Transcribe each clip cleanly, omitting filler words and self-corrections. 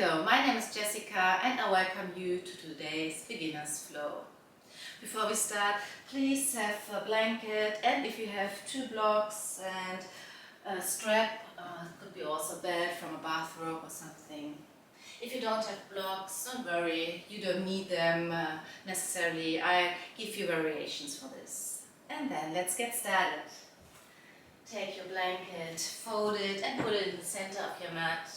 Hello, my name is Jessica and I welcome you to today's Beginner's Flow. Before we start, please have a blanket, and if you have 2 blocks and a strap, could be also a belt from a bathrobe or something. If you don't have blocks, don't worry, you don't need them necessarily. I give you variations for this. And then let's get started. Take your blanket, fold it and put it in the center of your mat.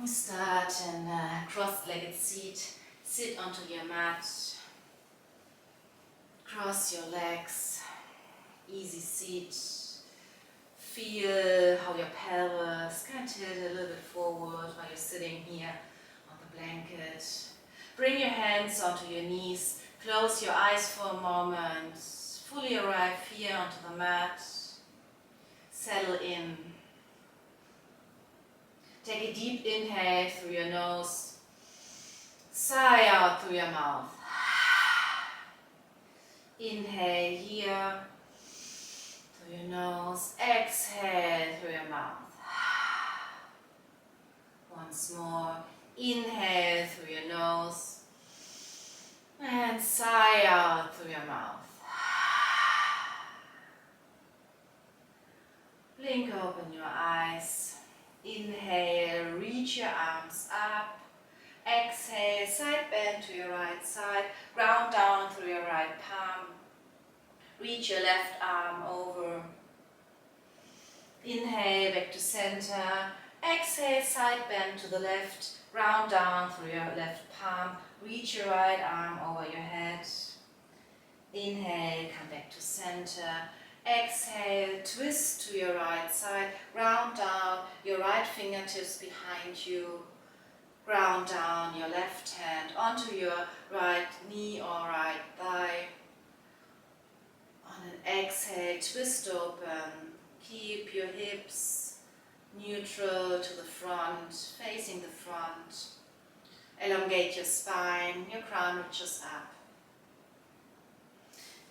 Start in a cross-legged seat. Sit onto your mat. Cross your legs. Easy seat. Feel how your pelvis can tilt a little bit forward while you're sitting here on the blanket. Bring your hands onto your knees. Close your eyes for a moment. Fully arrive here onto the mat. Settle in. Take a deep inhale through your nose. Sigh out through your mouth. Inhale here through your nose. Exhale through your mouth. Once more. Inhale through your nose. And sigh out through your mouth. Blink open your eyes. Inhale, reach your arms up. Exhale, side bend to your right side. Ground down through your right palm. Reach your left arm over. Inhale, back to center. Exhale, side bend to the left. Round down through your left palm. Reach your right arm over your head. Inhale, come back to center. Exhale, twist to your right side, round down your right fingertips behind you, ground down your left hand onto your right knee or right thigh. On an exhale, twist open, keep your hips neutral to the front, facing the front. Elongate your spine, your crown reaches up.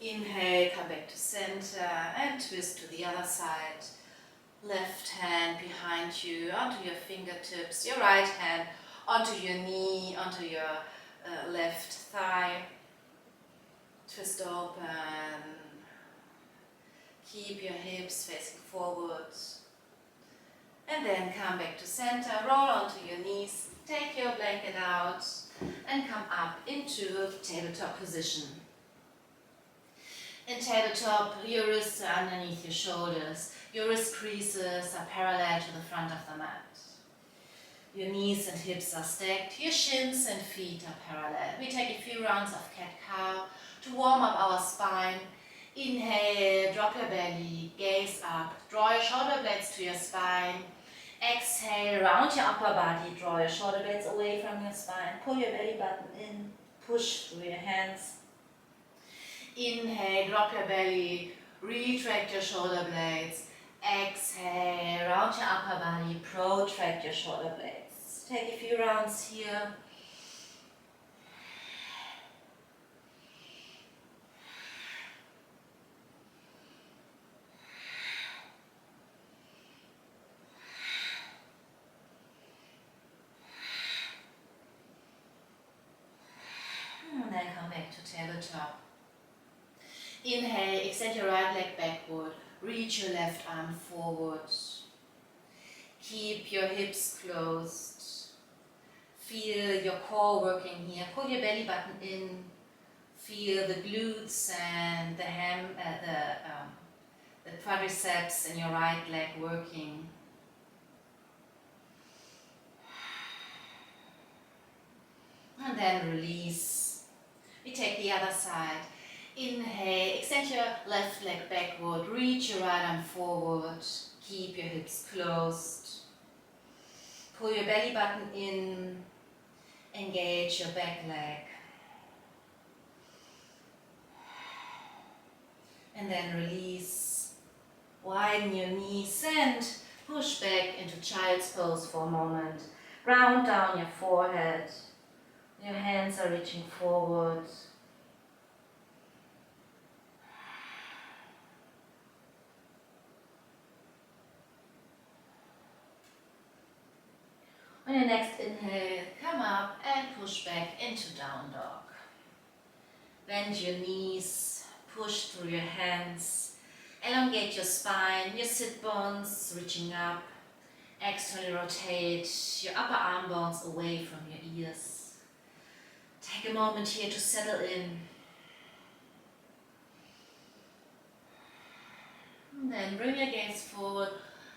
Inhale, come back to center and twist to the other side. Left hand behind you, onto your fingertips, your right hand onto your knee, onto your left thigh. Twist open. Keep your hips facing forward. And then come back to center, roll onto your knees, take your blanket out and come up into tabletop position. In tabletop, your wrists are underneath your shoulders. Your wrist creases are parallel to the front of the mat. Your knees and hips are stacked. Your shins and feet are parallel. We take a few rounds of cat-cow to warm up our spine. Inhale, drop your belly, gaze up. Draw your shoulder blades to your spine. Exhale, round your upper body. Draw your shoulder blades away from your spine. Pull your belly button in. Push through your hands. Inhale, drop your belly, retract your shoulder blades. Exhale, round your upper body, protract your shoulder blades. Take a few rounds here. And then come back to tabletop. Inhale, extend your right leg backward, reach your left arm forward. Keep your hips closed. Feel your core working here. Pull your belly button in. Feel the glutes and the quadriceps in your right leg working. And then release. We take the other side. Inhale, extend your left leg backward, reach your right arm forward, keep your hips closed. Pull your belly button in, engage your back leg. And then release, widen your knees and push back into child's pose for a moment. Round down your forehead, your hands are reaching forward. On your next inhale, come up and push back into down dog. Bend your knees, push through your hands, elongate your spine, your sit bones reaching up. Externally rotate your upper arm bones away from your ears. Take a moment here to settle in. And then bring your gaze forward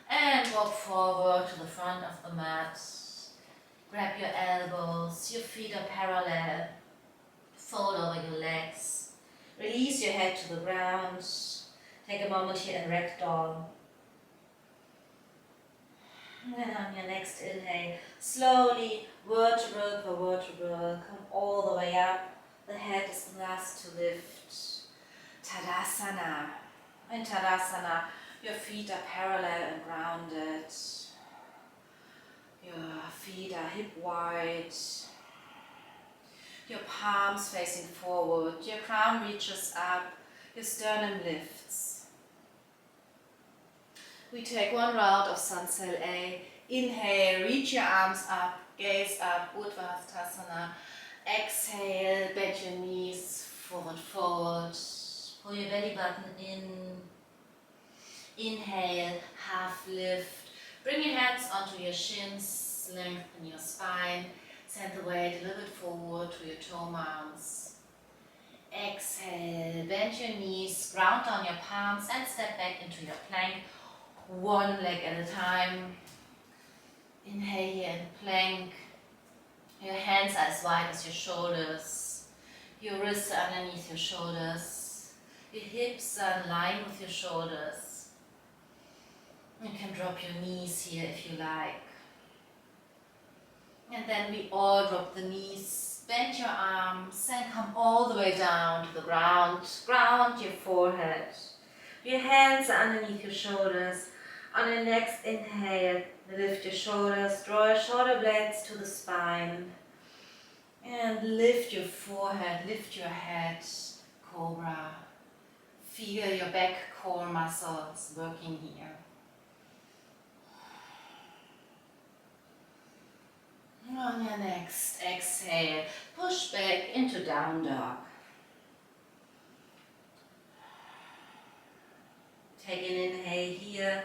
and walk forward to the front of the mat. Grab your elbows, your feet are parallel. Fold over your legs. Release your head to the ground. Take a moment here in ragdoll. And then on your next inhale, slowly, vertebral per vertebral, come all the way up. The head is the last to lift. Tadasana. In Tadasana, your feet are parallel and grounded. Your feet are hip wide. Your palms facing forward. Your crown reaches up. Your sternum lifts. We take one round of Sun Cell A. Inhale, reach your arms up, gaze up, Urdhva. Exhale, bend your knees, forward fold. Pull your belly button in. Inhale, half lift. Bring your hands onto your shins, lengthen your spine. Send the weight a little bit forward to your toe mounts. Exhale, bend your knees, ground down your palms and step back into your plank. One leg at a time. Inhale here in plank. Your hands are as wide as your shoulders. Your wrists are underneath your shoulders. Your hips are in line with your shoulders. You can drop your knees here if you like. And then we all drop the knees, bend your arms and come all the way down to the ground. Ground your forehead. Your hands are underneath your shoulders. On your next inhale, lift your shoulders, draw your shoulder blades to the spine. And lift your forehead, lift your head, cobra. Feel your back core muscles working here. On your next exhale, push back into down dog. Take an inhale here,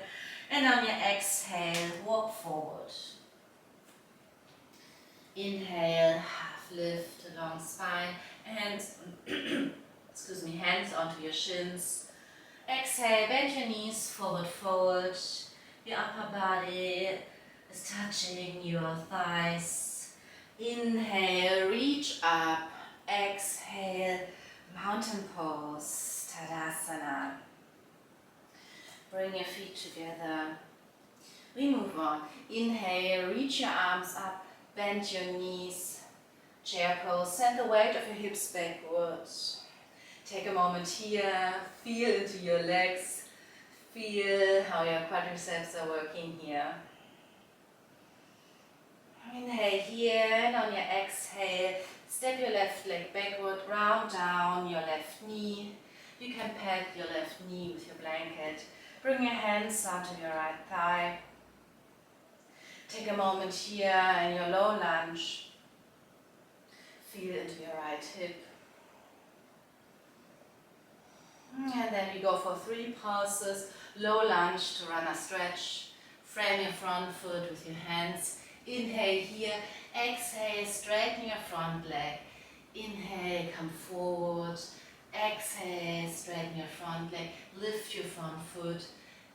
and on your exhale, walk forward. Inhale, half lift, long spine, hands, hands onto your shins. Exhale, bend your knees, forward fold. Your upper body is touching your thighs. Inhale, reach up. Exhale, mountain pose, Tadasana. Bring your feet together. We move on. Inhale, reach your arms up, bend your knees. Chair pose, send the weight of your hips backwards. Take a moment here, feel into your legs. Feel how your quadriceps are working here. Inhale here, and on your exhale, step your left leg backward, round down your left knee. You can pat your left knee with your blanket. Bring your hands onto your right thigh. Take a moment here in your low lunge. Feel into your right hip. And then we go for 3 pulses. Low lunge to runner stretch. Frame your front foot with your hands. Inhale here. Exhale, straighten your front leg. Inhale, come forward. Exhale, straighten your front leg. Lift your front foot.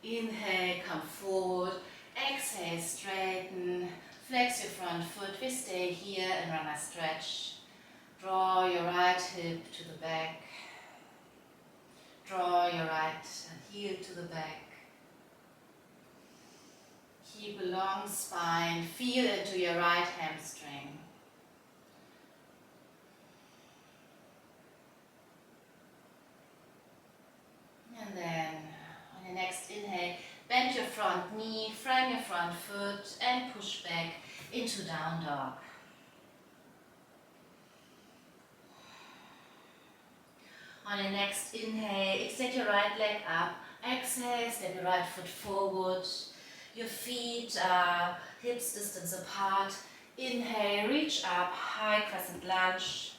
Inhale, come forward. Exhale, straighten. Flex your front foot. We stay here in runner stretch. Draw your right hip to the back. Draw your right heel to the back. Keep a long spine. Feel into your right hamstring. And then on your next inhale, bend your front knee, frame your front foot and push back into down dog. On your next inhale, extend your right leg up. Exhale, step your right foot forward. Your feet are hips distance apart. Inhale, reach up, high crescent lunge.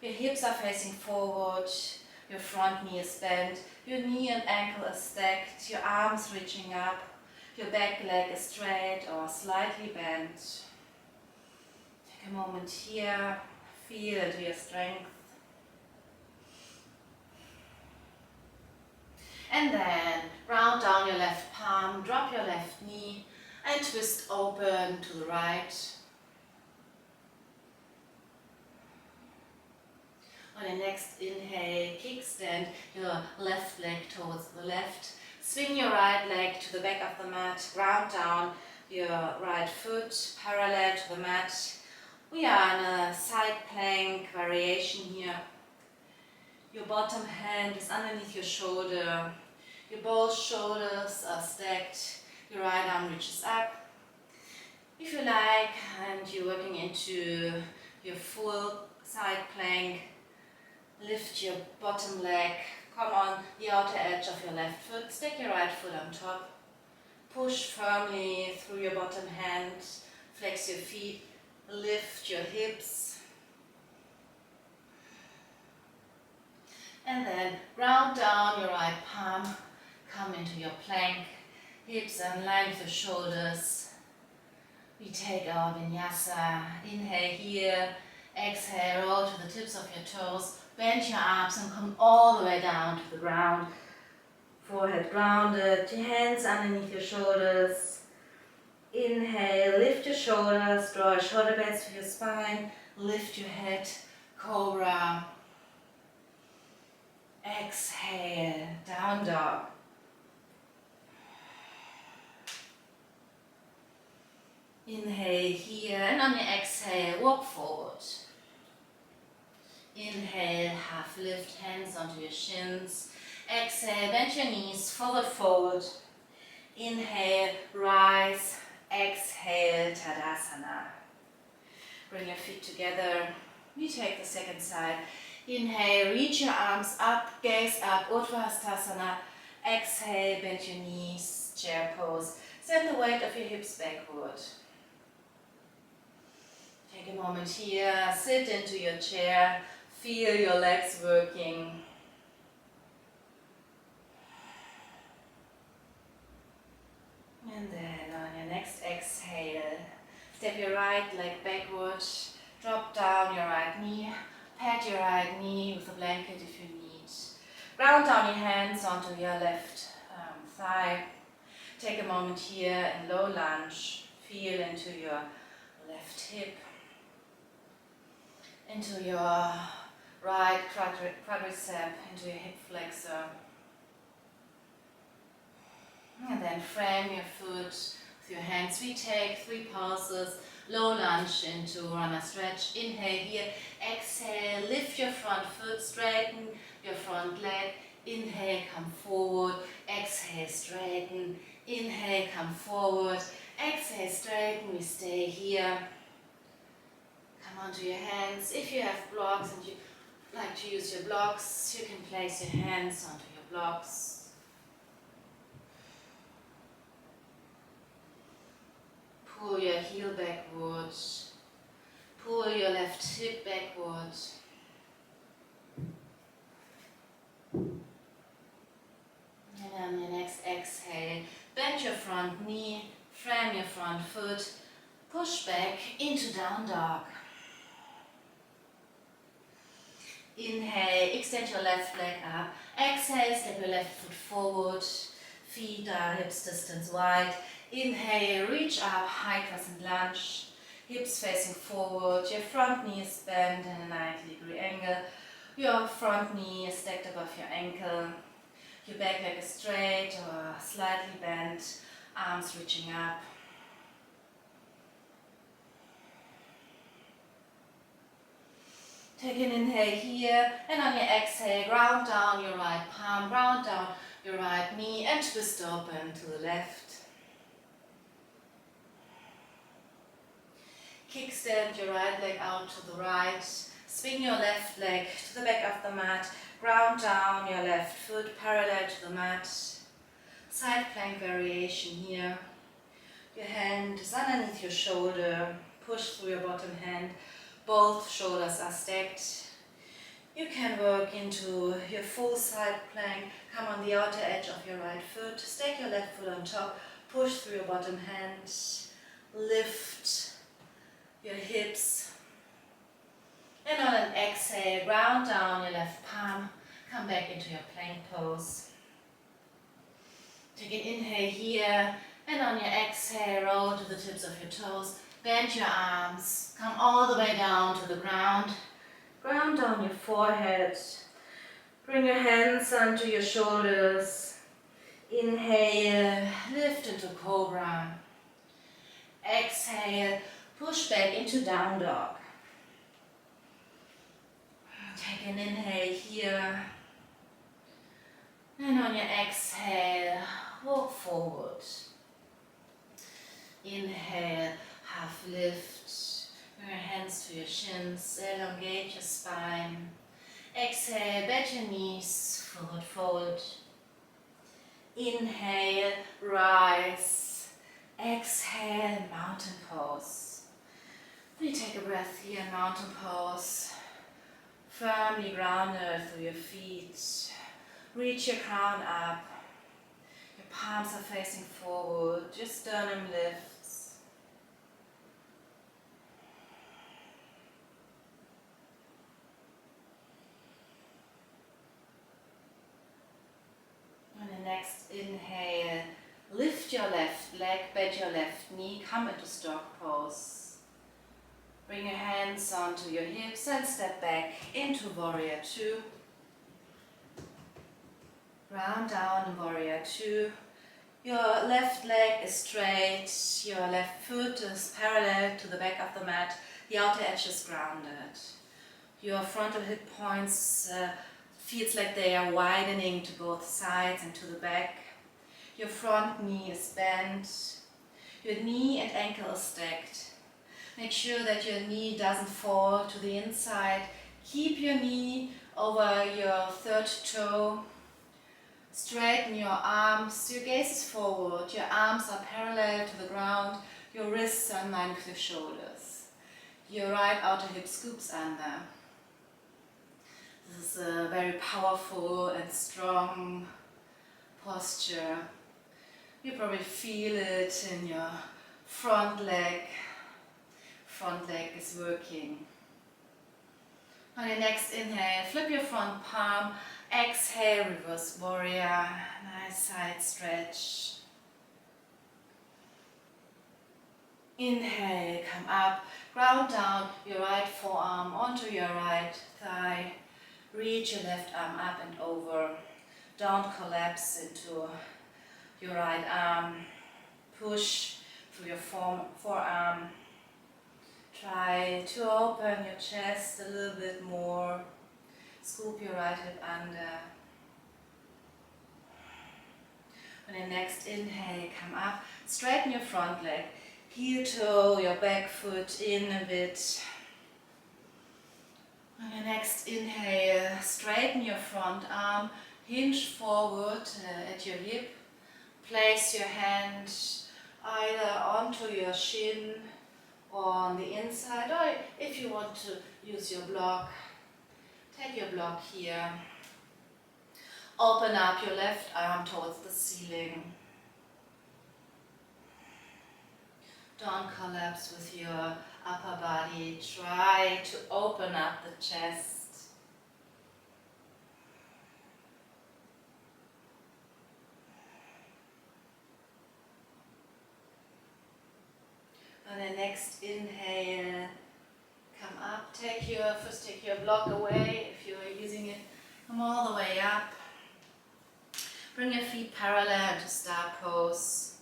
Your hips are facing forward, your front knee is bent, your knee and ankle is stacked, your arms reaching up, your back leg is straight or slightly bent. Take a moment here, feel into your strength. And then round down your left palm, drop your left knee and twist open to the right. On your next inhale, kickstand your left leg towards the left. Swing your right leg to the back of the mat, ground down your right foot parallel to the mat. We are in a side plank variation here. Your bottom hand is underneath your shoulder. Your both shoulders are stacked. Your right arm reaches up. If you like, and you're working into your full side plank, lift your bottom leg, come on the outer edge of your left foot, stack your right foot on top, push firmly through your bottom hand, flex your feet, lift your hips, and then round down your right palm, come into your plank, hips in line with your shoulders. We take our vinyasa, inhale here, exhale, roll to the tips of your toes, bend your arms and come all the way down to the ground. Forehead grounded, your hands underneath your shoulders. Inhale, lift your shoulders, draw your shoulder blades to your spine, lift your head, cobra. Exhale, down dog. Inhale here, and on your exhale, walk forward. Inhale, half lift, hands onto your shins. Exhale, bend your knees, forward fold. Inhale, rise. Exhale, Tadasana. Bring your feet together. We take the second side. Inhale, reach your arms up, gaze up, Uttanasana. Exhale, bend your knees, chair pose. Send the weight of your hips backward. Take a moment here, sit into your chair, feel your legs working. And then on your next exhale, step your right leg backward, drop down your right knee, pat your right knee with a blanket if you need. Ground down your hands onto your left thigh. Take a moment here in low lunge, feel into your left hip, into your right quadricep, into your hip flexor. And then frame your foot with your hands. We take 3 pulses, low lunge into runner stretch. Inhale here, exhale, lift your front foot, straighten your front leg. Inhale, come forward, exhale, straighten. Inhale, come forward, exhale, straighten. We stay here. Come onto your hands. If you have blocks and you like to use your blocks, you can place your hands onto your blocks. Pull your heel backwards. Pull your left hip backwards. And on your next exhale, bend your front knee, frame your front foot, push back into down dog. Inhale, extend your left leg up. Exhale, step your left foot forward. Feet are hips distance wide. Inhale, reach up, high crescent lunge. Hips facing forward. Your front knee is bent in a 90-degree angle. Your front knee is stacked above your ankle. Your back leg is straight or slightly bent. Arms reaching up. Take an inhale here, and on your exhale, ground down your right palm, ground down your right knee, and twist open to the left. Kickstand your right leg out to the right, swing your left leg to the back of the mat, ground down your left foot parallel to the mat. Side plank variation here. Your hand is underneath your shoulder, push through your bottom hand. Both shoulders are stacked. You can work into your full side plank. Come on the outer edge of your right foot. Stack your left foot on top. Push through your bottom hand. Lift your hips. And on an exhale, ground down your left palm. Come back into your plank pose. Take an inhale here. And on your exhale, roll to the tips of your toes. Bend your arms. Come all the way down to the ground. Ground down your forehead. Bring your hands onto your shoulders. Inhale, lift into cobra. Exhale, push back into down dog. Take an inhale here. And on your exhale, walk forward. Inhale, half lift. Bring your hands to your shins, elongate your spine. Exhale, bend your knees, forward fold. Inhale, rise. Exhale, mountain pose. We take a breath here in mountain pose. Firmly grounded through your feet. Reach your crown up. Your palms are facing forward. Your sternum lifts. On the next inhale, lift your left leg, bend your left knee, come into stork pose. Bring your hands onto your hips and step back into warrior two. Ground down in warrior two. Your left leg is straight, your left foot is parallel to the back of the mat, the outer edge is grounded. Your frontal hip points feels like they are widening to both sides and to the back. Your front knee is bent. Your knee and ankle is stacked. Make sure that your knee doesn't fall to the inside. Keep your knee over your third toe. Straighten your arms. Your gaze is forward. Your arms are parallel to the ground. Your wrists are in line with your shoulders. Your right outer hip scoops under. This is a very powerful and strong posture. You probably feel it in your front leg. Front leg is working. On your next inhale, flip your front palm. Exhale, reverse warrior. Nice side stretch. Inhale, come up. Ground down your right forearm onto your right thigh. Reach your left arm up and over. Don't collapse into your right arm. Push through your forearm. Try to open your chest a little bit more. Scoop your right hip under. On your next inhale, come up. Straighten your front leg. Heel toe, your back foot in a bit. On your next inhale, straighten your front arm. Hinge forward at your hip. Place your hand either onto your shin or on the inside, or if you want to use your block, take your block here. Open up your left arm towards the ceiling. Don't collapse with your upper body. Try to open up the chest. On the next inhale, come up. First take your block away if you are using it. Come all the way up. Bring your feet parallel to star pose.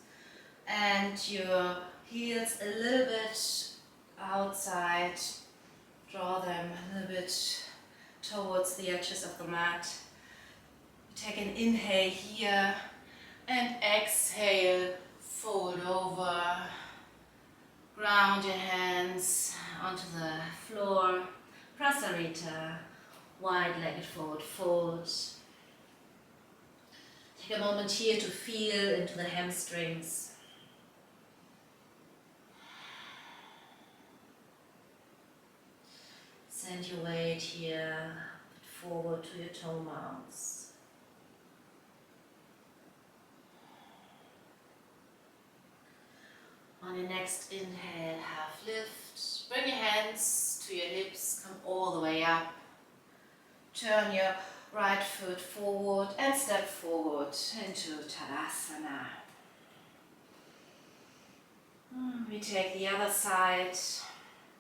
And your heels a little bit outside. Draw them a little bit towards the edges of the mat. Take an inhale here and exhale, fold over. Ground your hands onto the floor. Prasarita, wide-legged forward fold. Take a moment here to feel into the hamstrings. Send your weight here forward to your toe mounts. On your next inhale, half lift. Bring your hands to your hips, come all the way up. Turn your right foot forward and step forward into Tadasana. We take the other side.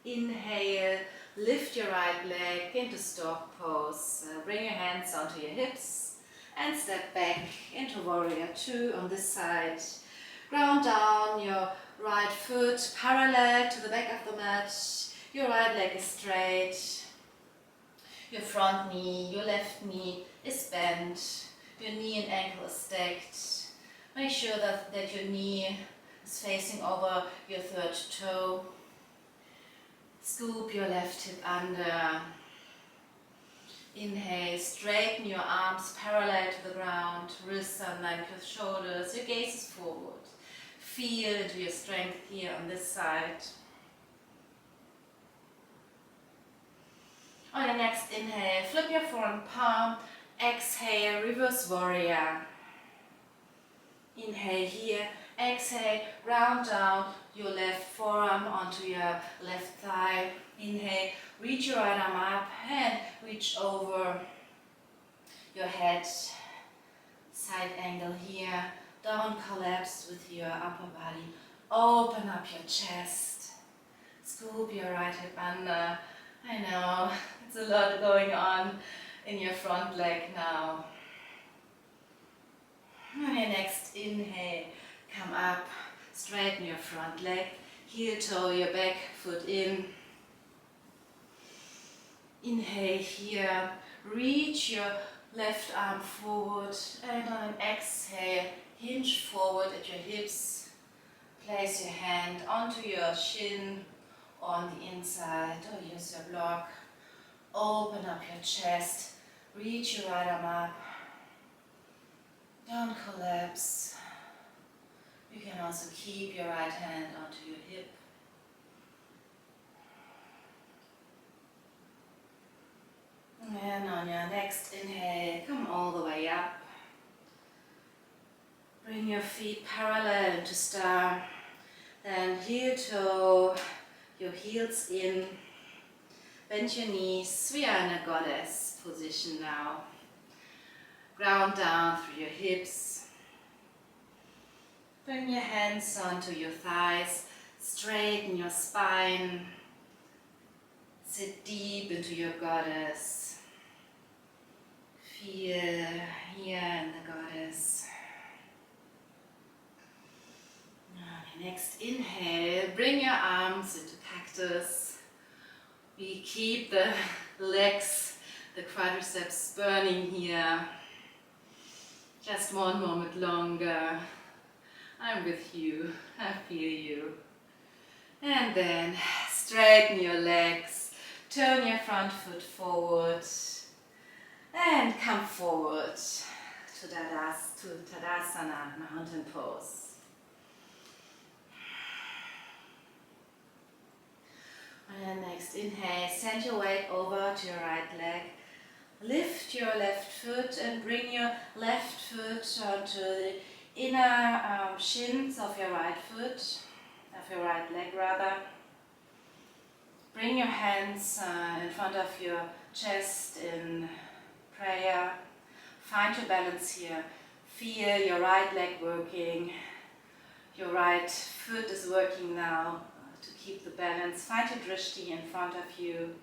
Inhale, lift your right leg into stork pose. Bring your hands onto your hips and step back into warrior two on this side. Ground down your right foot parallel to the back of the mat. Your right leg is straight. Your front knee, your left knee is bent. Your knee and ankle is stacked. Make sure that your knee is facing over your third toe. Scoop your left hip under. Inhale, straighten your arms parallel to the ground. Wrists unlike your shoulders. Your gaze is forward. Feel into your strength here on this side. On your next inhale, flip your front palm. Exhale, reverse warrior. Inhale here. Exhale, round down your left forearm onto your left thigh. Inhale, reach your right arm up and reach over your head. Side angle here. Down collapse with your upper body. Open up your chest. Scoop your right hip under. I know, it's a lot going on in your front leg now. On your next inhale, come up, straighten your front leg, heel toe your back foot in. Inhale here, reach your left arm forward, and on an exhale, hinge forward at your hips. Place your hand onto your shin on the inside, or use your block. Open up your chest, reach your right arm up. Don't collapse. You can also keep your right hand onto your hip. And on your next inhale, come all the way up. Bring your feet parallel into star. Then heel toe, your heels in. Bend your knees. We are in a goddess position now. Ground down through your hips. Bring your hands onto your thighs. Straighten your spine. Sit deep into your goddess. Feel here in the goddess. Next inhale, bring your arms into cactus. We keep the legs, the quadriceps burning here. Just one moment longer. I'm with you, I feel you. And then straighten your legs, turn your front foot forward and come forward to Tadasana, mountain pose. And next inhale, send your weight over to your right leg. Lift your left foot and bring your left foot onto the inner shins of your right foot, of your right leg rather. Bring your hands in front of your chest in prayer. Find your balance here. Feel your right leg working. Your right foot is working now to keep the balance. Find your drishti in front of you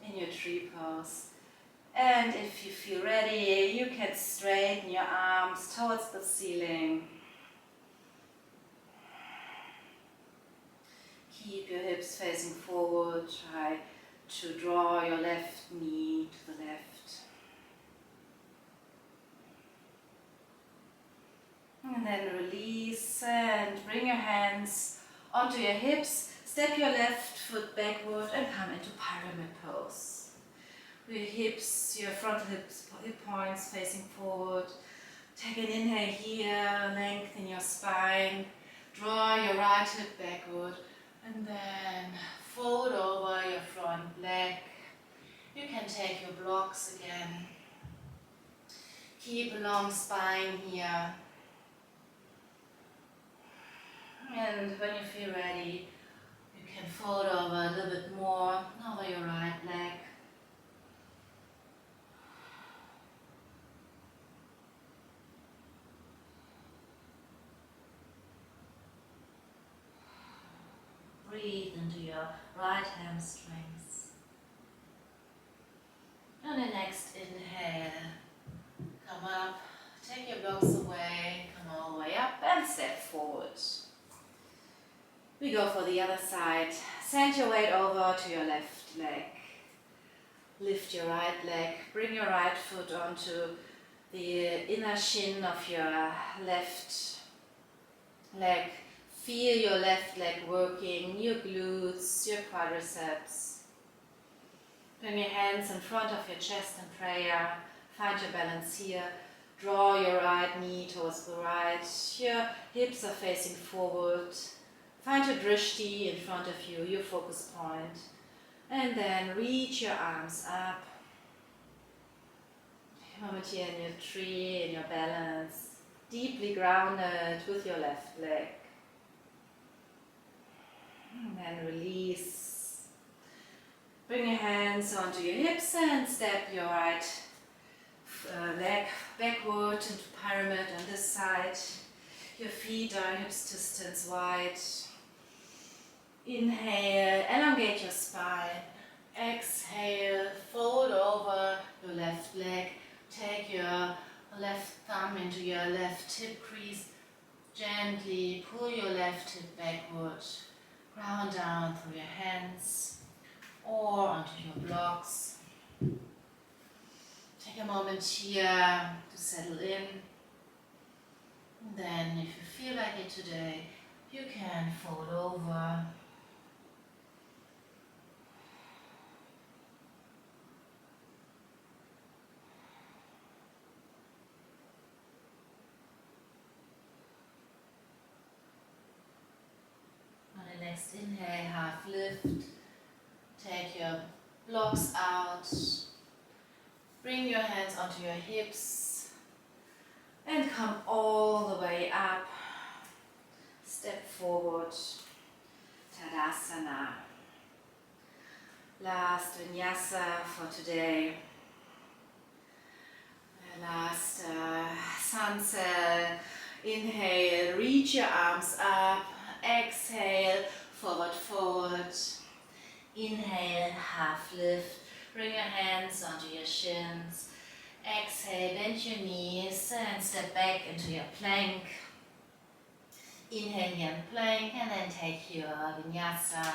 in your tree pose. And if you feel ready, you can straighten your arms towards the ceiling. Keep your hips facing forward. Try to draw your left knee to the left. And then release and bring your hands onto your hips. Step your left foot backward and come into pyramid pose. With your hips, your frontal hip points facing forward. Take an inhale here, lengthen your spine. Draw your right hip backward and then fold over your front leg. blocks again. Keep a long spine here. And when you feel ready, you can fold over a little bit more over your right leg. Breathe into your right hamstrings. On the next inhale, come up, take your blocks away, come all the way up and step forward. We go for the other side. Send your weight over to your left leg. Lift your right leg, bring your right foot onto the inner shin of your left leg. Feel your left leg working, your glutes, your quadriceps. Bring your hands in front of your chest in prayer. Find your balance here. Draw your right knee towards the right. Your hips are facing forward. Find your drishti in front of you, your focus point. And then reach your arms up. Moment here in your tree, in your balance. Deeply grounded with your left leg. And then release. Bring your hands onto your hips and step your right leg backward into pyramid on this side. Your feet are hips distance wide. Inhale, elongate your spine. Exhale, fold over your left leg. Take your left thumb into your left hip crease. Gently pull your left hip backward. Ground down through your hands or onto your blocks. Take a moment here to settle in. And then if you feel like it today, you can fold over. Next inhale, half lift. Take your blocks out. Bring your hands onto your hips and come all the way up. Step forward. Tadasana. Last vinyasa for today. Last sunset. Inhale, reach your arms up. Exhale, forward fold. Inhale, half lift. Bring your hands onto your shins. Exhale, bend your knees and step back into your plank. Inhale here in plank and then take your vinyasa.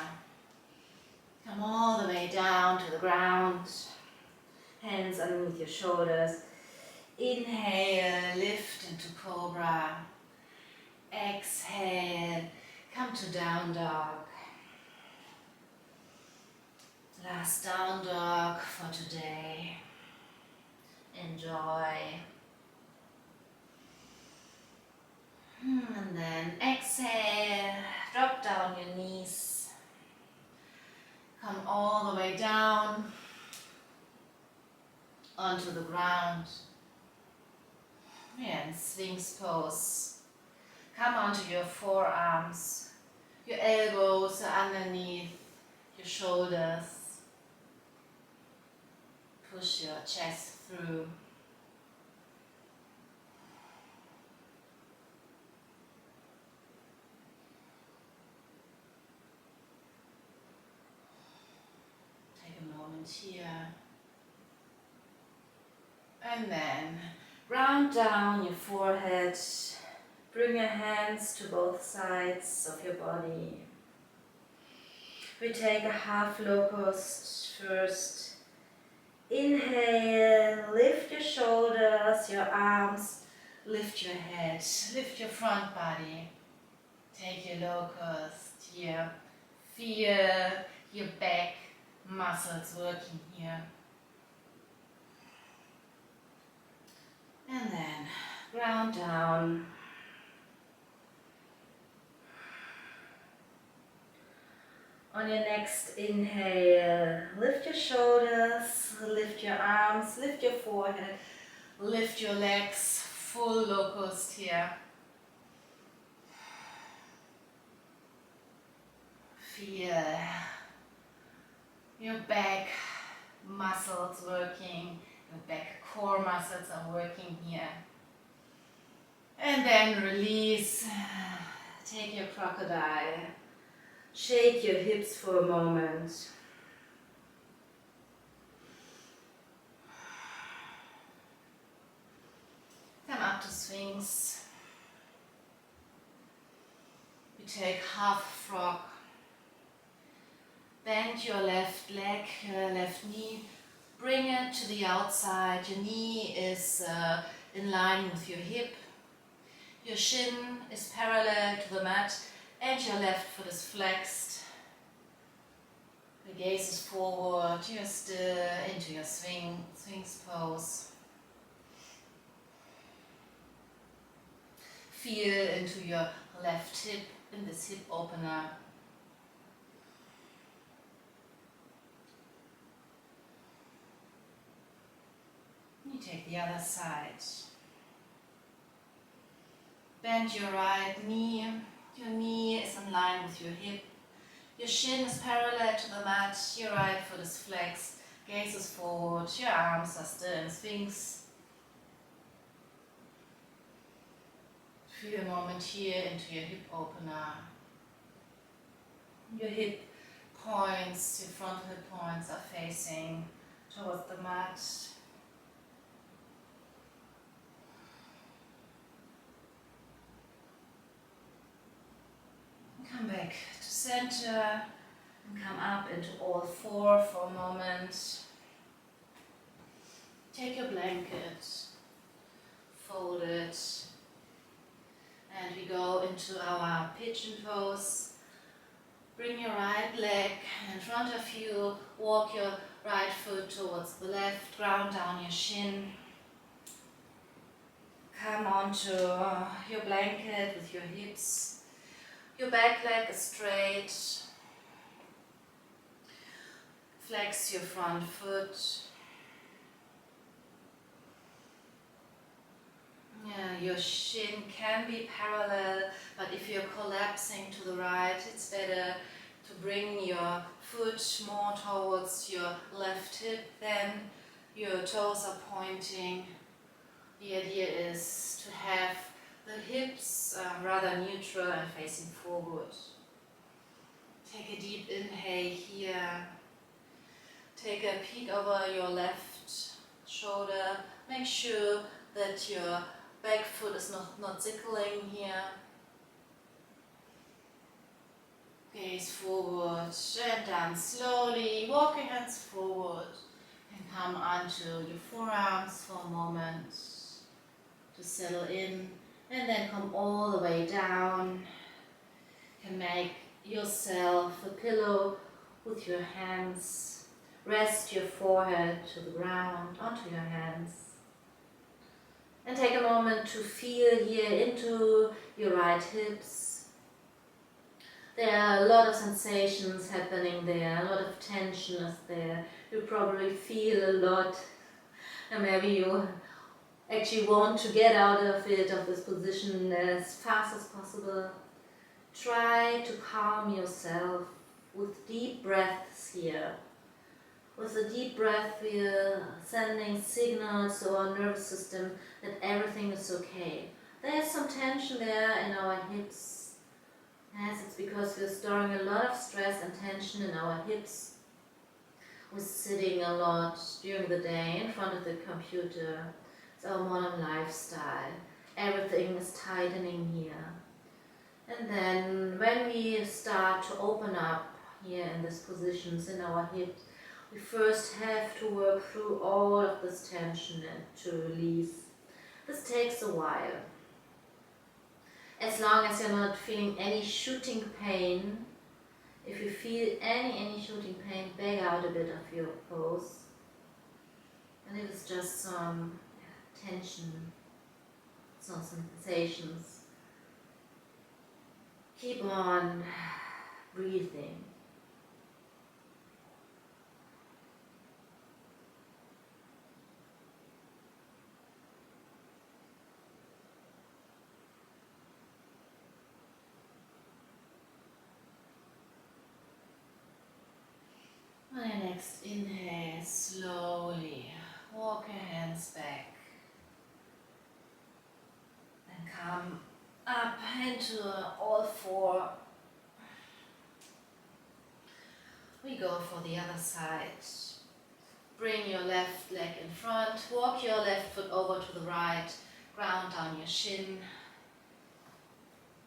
Come all the way down to the ground. Hands underneath your shoulders. Inhale, lift into cobra. Exhale, come to down dog. Last down dog for today. Enjoy. And then exhale, drop down your knees. Come all the way down onto the ground. And Sphinx pose. Come onto your forearms. Your elbows are underneath your shoulders. Push your chest through. Take a moment here. And then round down your forehead. Bring your hands to both sides of your body. We take a half locust first. Inhale, lift your shoulders, your arms, lift your head, lift your front body. Take your locust here. Feel your back muscles working here. And then ground down. On your next inhale, lift your shoulders, lift your arms, lift your forehead, lift your legs, full locust here. Feel your back muscles working, your back core muscles are working here. And then release, take your crocodile, shake your hips for a moment. Come up to Sphinx. You take half frog. Bend your left leg, your left knee. Bring it to the outside. Your knee is in line with your hip. Your shin is parallel to the mat and your left foot is flexed. The gaze is forward. You're still into your Sphinx pose. Feel into your left hip in this hip opener. You take the other side. Bend your right knee. Your knee is in line with your hip. Your shin is parallel to the mat. Your right foot is flexed. Gaze is forward. Your arms are still in Sphinx. Feel a moment here into your hip opener. Your hip points, your front hip points are facing towards the mat. Come back to center and come up into all four for a moment. Take your blanket, fold it, and we go into our pigeon pose. Bring your right leg in front of you, walk your right foot towards the left, ground down your shin. Come onto your blanket with your hips. Your back leg is straight. Flex your front foot. Your shin can be parallel, but if you're collapsing to the right, it's better to bring your foot more towards your left hip, then your toes are pointing. The idea is to have the hips rather neutral and facing forward. Take a deep inhale here. Take a peek over your left shoulder. Make sure that your back foot is not ziggling here. Gaze forward and down slowly. Walk your hands forward and come onto your forearms for a moment to settle in. And then come all the way down. You can make yourself a pillow with your hands. Rest your forehead to the ground, onto your hands. And take a moment to feel here into your right hips. There are a lot of sensations happening there, a lot of tension is there. You probably feel a lot, and maybe you actually want to get out of this position as fast as possible. Try to calm yourself with deep breaths here. With a deep breath, we are sending signals to our nervous system that everything is okay. There's some tension there in our hips. Yes, it's because we're storing a lot of stress and tension in our hips. We're sitting a lot during the day in front of the computer. It's our modern lifestyle. Everything is tightening here. And then when we start to open up here in these positions in our hips, we first have to work through all of this tension and to release. This takes a while. As long as you're not feeling any shooting pain, if you feel any shooting pain, back out a bit of your pose. And if it's just some tension, some sensations, keep on breathing. And next inhale, slowly walk your hands back. And come up into all four. We go for the other side. Bring your left leg in front, walk your left foot over to the right, ground down your shin.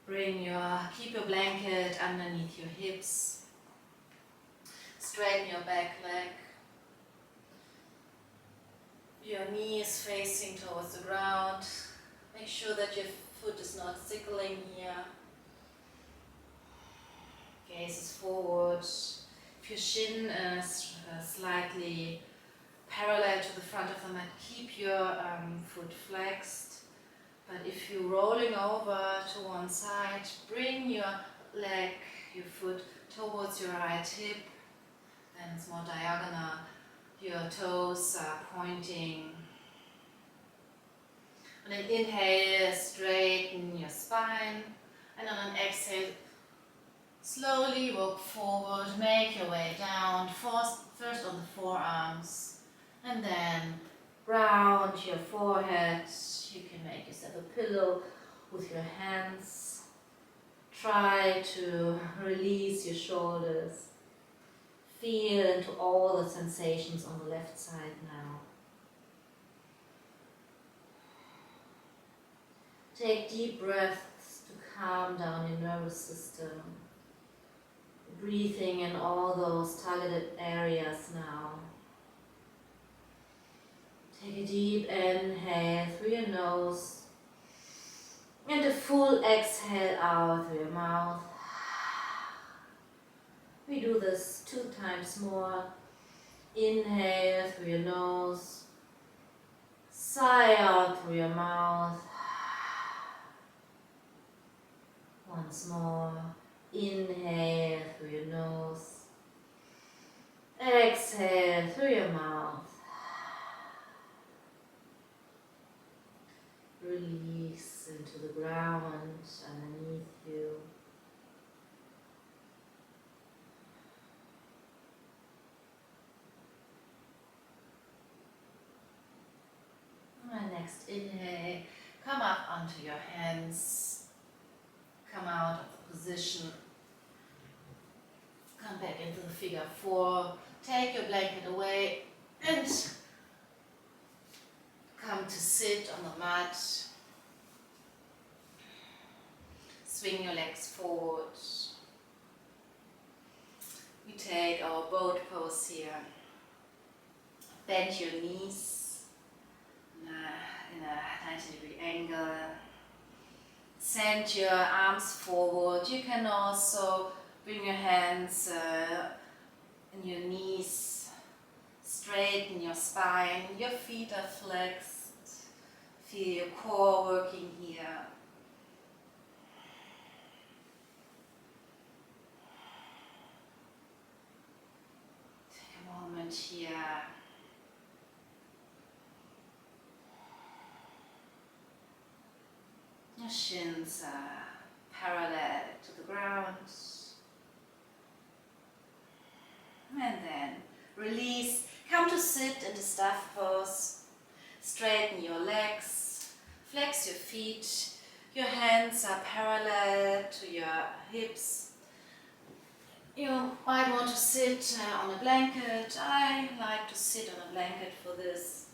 Keep your blanket underneath your hips. Straighten your back leg. Your knee is facing towards the ground. Make sure that your foot is not tickling here. Gaze is forward. If your shin is slightly parallel to the front of the mat, keep your foot flexed. But if you're rolling over to one side, bring your foot towards your right hip. Then it's more diagonal. Your toes are pointing. On an inhale, straighten your spine. And on an exhale, slowly walk forward, make your way down, first on the forearms, and then round your forehead. You can make yourself a pillow with your hands. Try to release your shoulders. Feel into all the sensations on the left side now. Take deep breaths to calm down your nervous system. Breathing in all those targeted areas now. Take a deep inhale through your nose and a full exhale out through your mouth. We do this 2 times more. Inhale through your nose, sigh out through your mouth. Once more. Inhale through your nose, exhale through your mouth. Release into the ground underneath you. And next inhale, come up onto your hands, come out of the position, come back into the figure 4, take your blanket away and come to sit on the mat. Swing your legs forward. We take our boat pose here. Bend your knees in a 90-degree angle. Send your arms forward. You can also bring your hands and your knees, straighten your spine. Your feet are flexed. Feel your core working here. Take a moment here. Your shins are parallel to the ground. And then release. Come to sit in the staff pose. Straighten your legs. Flex your feet. Your hands are parallel to your hips. You might want to sit on a blanket. I like to sit on a blanket for this.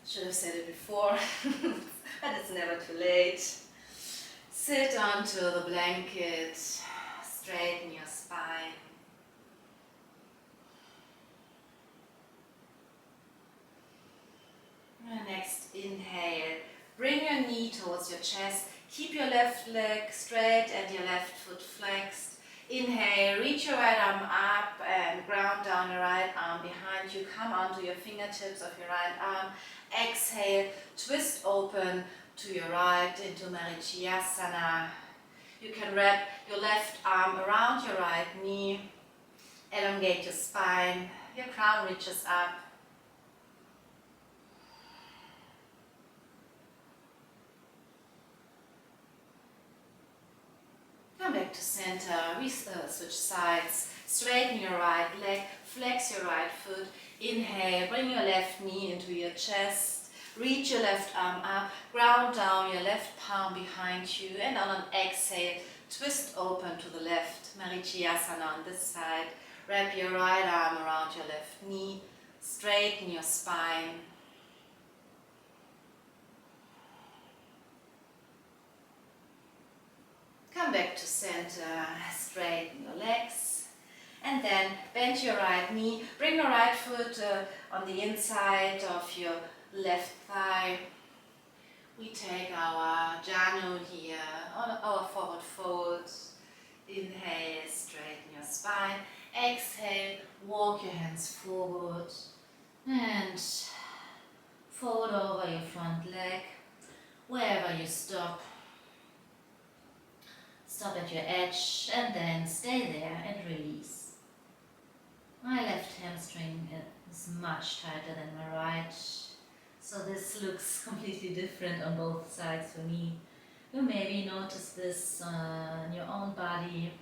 Should have said it before, but it's never too late. Sit onto the blanket, straighten your spine. And next inhale, bring your knee towards your chest, keep your left leg straight and your left foot flexed. Inhale, reach your right arm up and ground down your right arm behind you. Come onto your fingertips of your right arm. Exhale, twist open to your right into Marichyasana. You can wrap your left arm around your right knee. Elongate your spine. Your crown reaches up. Come back to center. We switch sides. Straighten your right leg, flex your right foot. Inhale, bring your left knee into your chest. Reach your left arm up, ground down your left palm behind you, and on an exhale, twist open to the left. Marichiyasana on this side. Wrap your right arm around your left knee. Straighten your spine. Come back to center, straighten your legs. And then bend your right knee, bring your right foot on the inside of your left thigh. We take our Janu here, on our forward fold. Inhale, straighten your spine. Exhale, walk your hands forward and fold over your front leg. Wherever you stop, stop at your edge and then stay there and release. My left hamstring is much tighter than my right, so this looks completely different on both sides for me. You maybe notice this in your own body.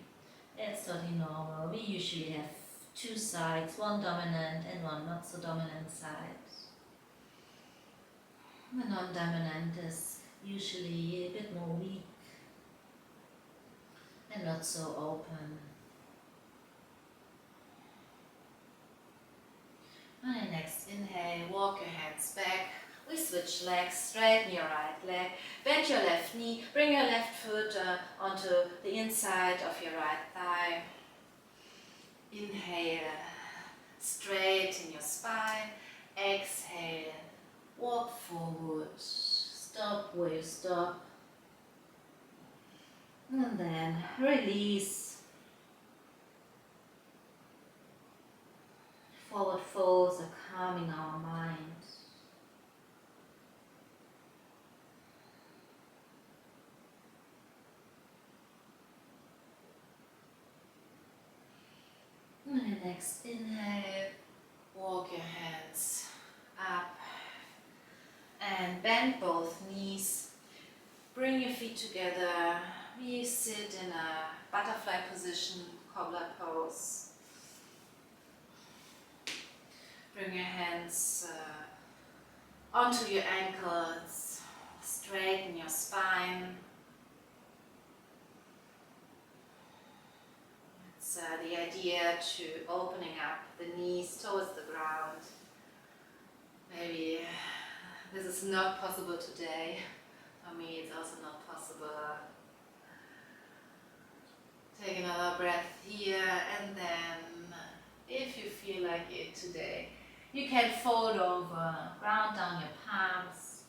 It's totally normal. We usually have two sides, one dominant and one not so dominant side. The non-dominant is usually a bit more weak and not so open. On your next inhale, walk your hands back. We switch legs, straighten your right leg, bend your left knee, bring your left foot onto the inside of your right thigh. Inhale, straighten your spine. Exhale, walk forward, stop where you stop. And then release. Forward folds are calming our mind. On your next inhale, walk your hands up and bend both knees. Bring your feet together. We sit in a butterfly position, cobbler pose. Bring your hands onto your ankles, straighten your spine. It's the idea to opening up the knees towards the ground. Maybe this is not possible today. For me, it's also not possible. Take another breath here, and then if you feel like it today, you can fold over, ground down your palms,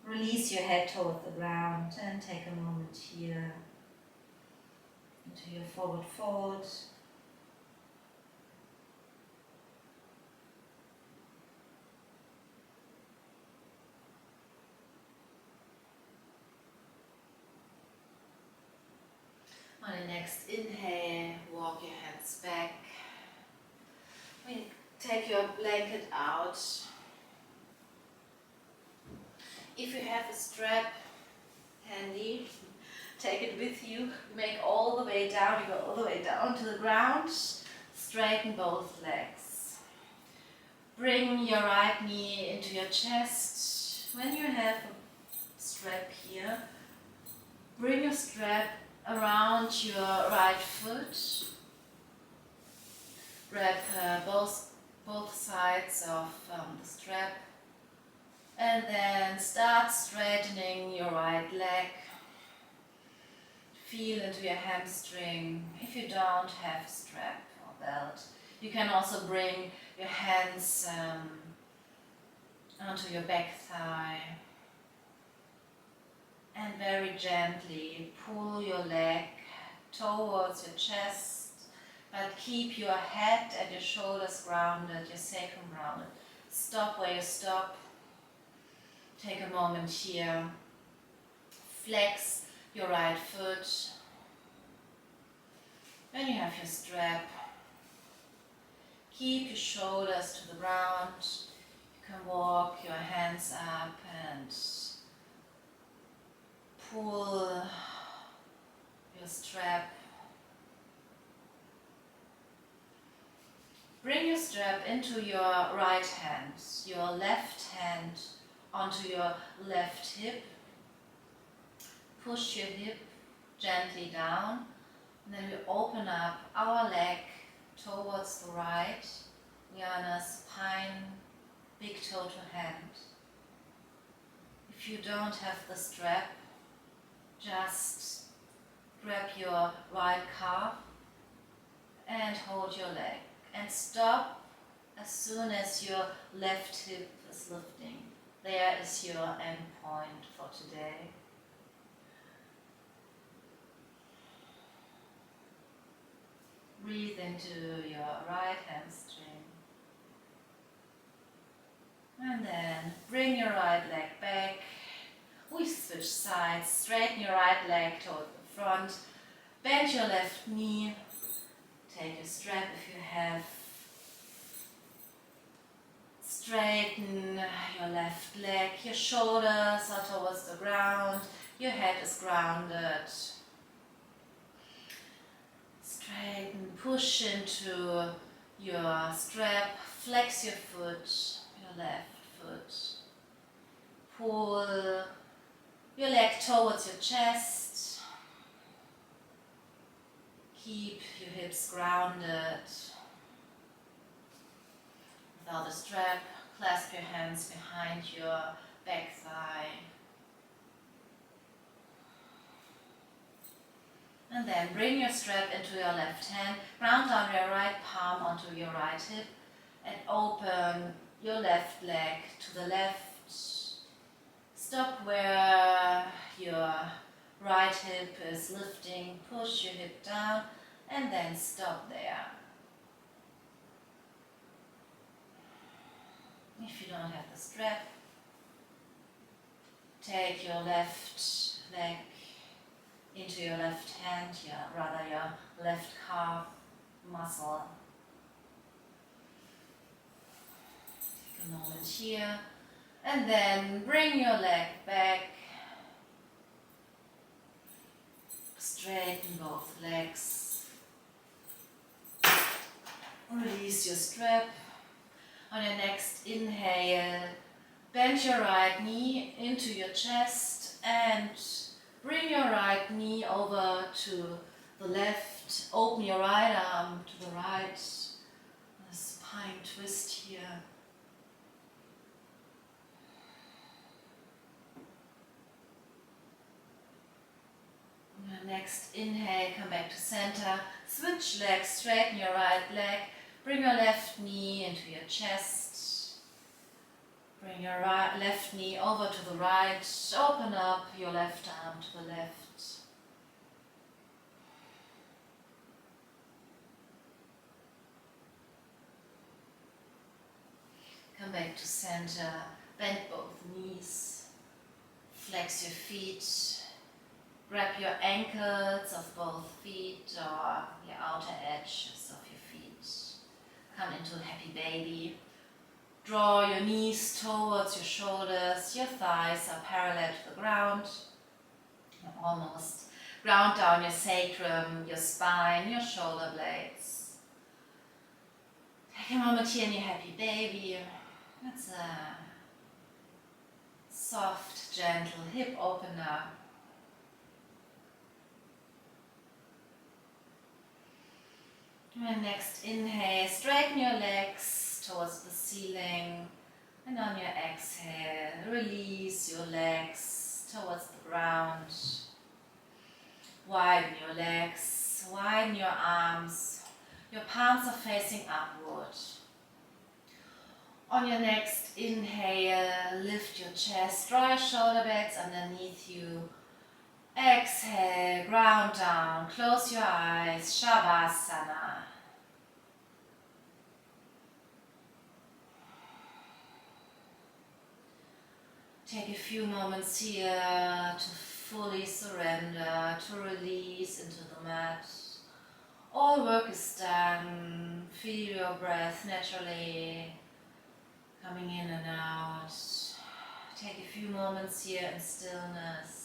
release your head toward the ground, and take a moment here into your forward fold. On the next inhale, walk your hands back. Take your blanket out. If you have a strap handy, take it with you. Make all the way down. You go all the way down to the ground. Straighten both legs. Bring your right knee into your chest. When you have a strap here, bring your strap around your right foot. Wrap both sides of the strap, and then start straightening your right leg. Feel into your hamstring. If you don't have strap or belt, you can also bring your hands onto your back thigh and very gently pull your leg towards your chest. But keep your head and your shoulders grounded, your sacrum grounded. Stop where you stop. Take a moment here. Flex your right foot. When you have your strap, keep your shoulders to the ground. You can walk your hands up and pull your strap. strap into your right hand, your left hand onto your left hip. Push your hip gently down, and then we open up our leg towards the right. We are in a spine, big toe to hand. If you don't have the strap, just grab your right calf and hold your leg and stop as soon as your left hip is lifting. There is your end point for today. Breathe into your right hamstring. And then bring your right leg back. We switch sides. Straighten your right leg toward the front. Bend your left knee. Take your strap if you have. Straighten your left leg. Your shoulders are towards the ground. Your head is grounded. Straighten, push into your strap, flex your foot, your left foot. Pull your leg towards your chest. Keep your hips grounded. Without a strap, clasp your hands behind your back thigh. And then bring your strap into your left hand, ground down your right palm onto your right hip, and open your left leg to the left. Stop where your right hip is lifting, push your hip down, and then stop there. If you don't have the strap, take your left leg into your left hand, your left calf muscle. Take a moment here, and then bring your leg back. Straighten both legs. Release your strap. On your next inhale, bend your right knee into your chest and bring your right knee over to the left. Open your right arm to the right. A spine twist here. On your next inhale, come back to center. Switch legs, straighten your right leg. Bring your left knee into your chest. Bring your left knee over to the right. Open up your left arm to the left. Come back to center. Bend both knees. Flex your feet. Grab your ankles of both feet or your outer edges of your feet. Come into a happy baby. Draw your knees towards your shoulders. Your thighs are parallel to the ground. Almost. Ground down your sacrum, your spine, your shoulder blades. Take a moment here in your happy baby. That's a soft, gentle hip opener. And next inhale, straighten your legs towards the ceiling, and on your exhale, release your legs towards the ground. Widen your legs, widen your arms, your palms are facing upward. On your next inhale, lift your chest, draw your shoulder blades underneath you. Exhale, ground down, close your eyes, Shavasana. Take a few moments here to fully surrender, to release into the mat. All work is done. Feel your breath naturally coming in and out. Take a few moments here in stillness.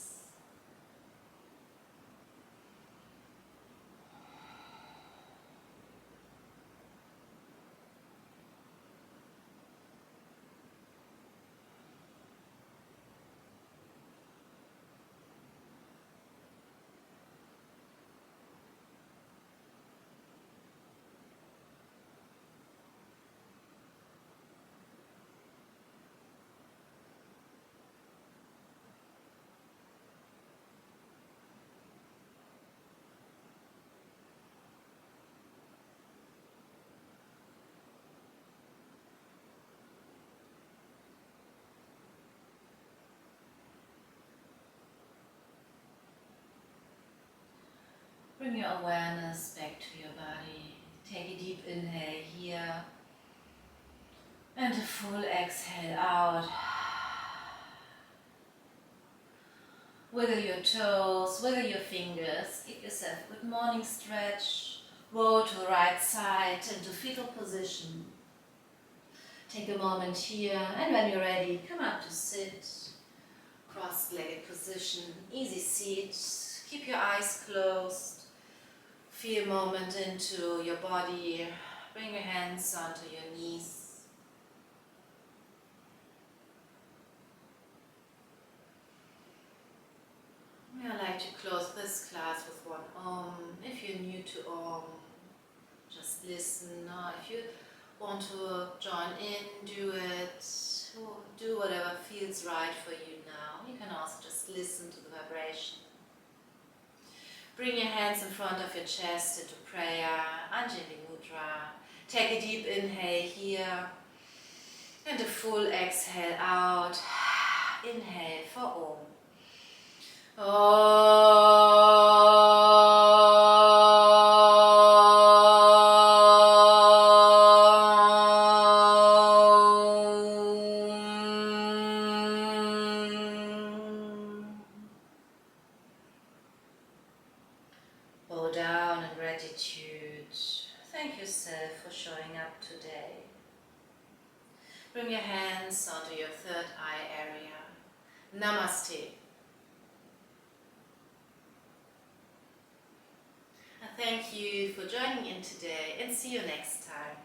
Bring your awareness back to your body. Take a deep inhale here and a full exhale out. Wiggle your toes, wiggle your fingers, give yourself a good morning stretch. Roll to the right side into fetal position. Take a moment here, and when you're ready, come up to sit. Cross-legged position, easy seat. Keep your eyes closed. Feel a moment into your body. Bring your hands onto your knees. I like to close this class with one Om. If you're new to Om, just listen. Or if you want to join in, do it. Do whatever feels right for you now. You can also just listen to the vibration. Bring your hands in front of your chest into prayer, Anjali Mudra. Take a deep inhale here and a full exhale out. Inhale for Om. Bow down in gratitude. Thank yourself for showing up today. Bring your hands onto your third eye area. Namaste. Thank you for joining in today, and see you next time.